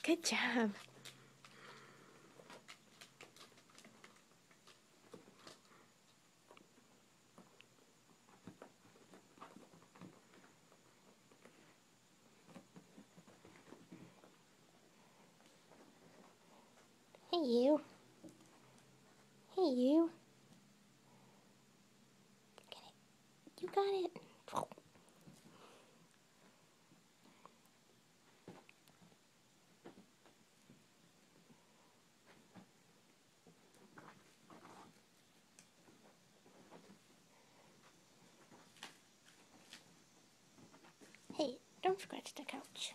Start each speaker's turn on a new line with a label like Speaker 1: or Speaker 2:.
Speaker 1: Good job. Hey, you. Hey, you. Get it. You got it. Hey, don't scratch the couch.